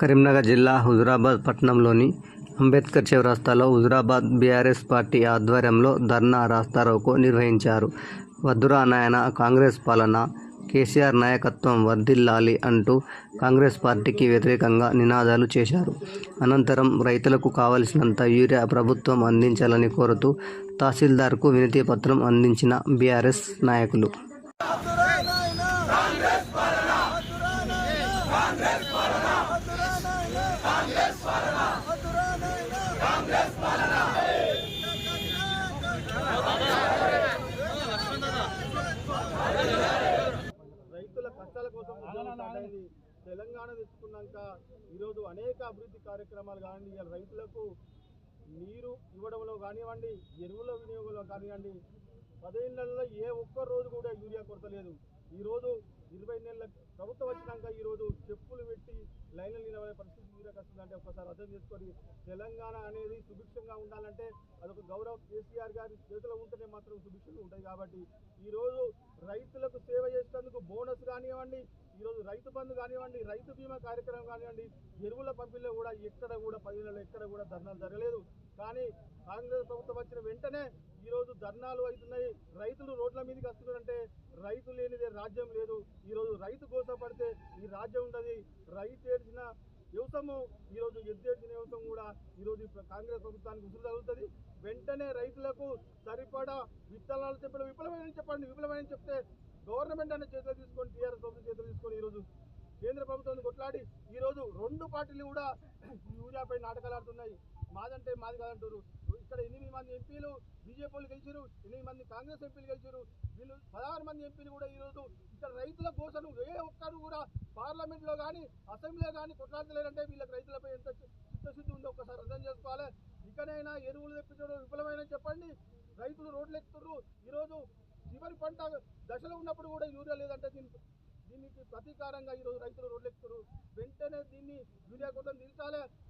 కరీంనగర్ జిల్లా హుజురాబాద్ పట్టణంలోని అంబేద్కర్ చౌరస్తాలో హుజురాబాద్ బీఆర్ఎస్ పార్టీ ఆధ్వర్యంలో ధర్నా రాస్తారోకో నిర్వహించారు. వద్దురా నాయన కాంగ్రెస్ పాలన, కేసీఆర్ నాయకత్వం వర్ధిల్లాలి అంటూ కాంగ్రెస్ పార్టీకి వ్యతిరేకంగా నినాదాలు చేశారు. అనంతరం రైతులకు కావలసినంత యూరియా ప్రభుత్వం అందించాలని కోరుతూ తహసీల్దార్కు వినతి పత్రం అందించిన బీఆర్ఎస్ నాయకులు. రైతుల కష్టాల కోసం తెలంగాణ తెచ్చుకున్నాక ఈరోజు అనేక అభివృద్ధి కార్యక్రమాలు కానివ్వండి, ఇవాళ రైతులకు నీరు ఇవ్వడంలో కానివ్వండి, ఎరువుల వినియోగంలో కానివ్వండి, 15 నెలల్లో ఏ ఒక్క రోజు కూడా యూరియా కొరత లేదు. ఈరోజు 20 నెలల ప్రభుత్వం వచ్చినాక ఈరోజు చెప్పులు పెట్టి లైన్లు నిలబడే పరిస్థితి యూరియాకి వస్తుందంటే ఒక్కసారి అర్థం చేసుకొని, తెలంగాణ అనేది సుభిక్షంగా ఉండాలంటే అదొక గౌరవ కేసీఆర్ గారి చేతిలో ఉంటేనే మాత్రం సుభిక్షంగా ఉంటుంది. కాబట్టి ఈరోజు రైతులకు సేవ చేసేందుకు బోనస్ కానివ్వండి, ఈరోజు రైతు బంధు కానివ్వండి, రైతు బీమా కార్యక్రమం కానివ్వండి, ఎరువుల పంపిణీలో కూడా ఎక్కడ కూడా 10 నెలలు ఎక్కడ కూడా ధర్నాలు జరగలేదు. కానీ కాంగ్రెస్ ప్రభుత్వం వచ్చిన వెంటనే ఈరోజు ధర్నాలు అవుతున్నాయి, రైతులు రోడ్ల మీదకి వస్తున్నారంటే రైతు లేనిదే రాజ్యం లేదు. ఈరోజు రైతు కోసం పడితే ఈ రాజ్యం ఉండదు. రైతు ఏడ్చిన వ్యవసాయం ఈరోజు ఎద్దేడ్చిన వ్యవసాయం కూడా ఈరోజు కాంగ్రెస్ ప్రభుత్వానికి ఉసురు తగులుతుంది. వెంటనే రైతులకు సరిపడా విత్తనాలు చెప్పడం విఫలమైన చెప్పండి. విఫలమైన చెప్తే గవర్నమెంట్ అనే చేతులు తీసుకొని, టీఆర్ఎస్ ప్రభుత్వం చేతులు తీసుకొని ఈరోజు కేంద్ర ప్రభుత్వం కొట్లాడి ఈరోజు 2 పార్టీలు కూడా యూరియాపై నాటకాలు ఆడుతున్నాయి. మాదంటే మాది కాదంటారు. ఇక్కడ 8 మంది ఎంపీలు బీజేపీలు గెలిచారు, 8 మంది కాంగ్రెస్ ఎంపీలు గెలిచారు. వీళ్ళు 16 మంది ఎంపీలు కూడా ఈరోజు ఇక్కడ రైతుల కోసం ఏ ఒక్కరు కూడా పార్లమెంట్లో కానీ అసెంబ్లీలో కానీ కొట్లాడలేరంటే వీళ్ళకి రైతులపై ఎంత చిత్తశుద్ధి ఉందో ఒక్కసారి అర్థం చేసుకోవాలి. ఇకనైనా ఎరువులు తెప్పించడం విఫలమైన చెప్పండి. రైతులు రోడ్లు ఎక్కుతున్నారు. ఈరోజు చివరి పంట దశలో ఉన్నప్పుడు కూడా యూరియా లేదంటే దీనికి ప్రతీకారంగా ఈరోజు రైతులు రోడ్లు ఎక్కుతున్నారు. వెంటనే దీన్ని యూరియా కోసం తీర్చాలి.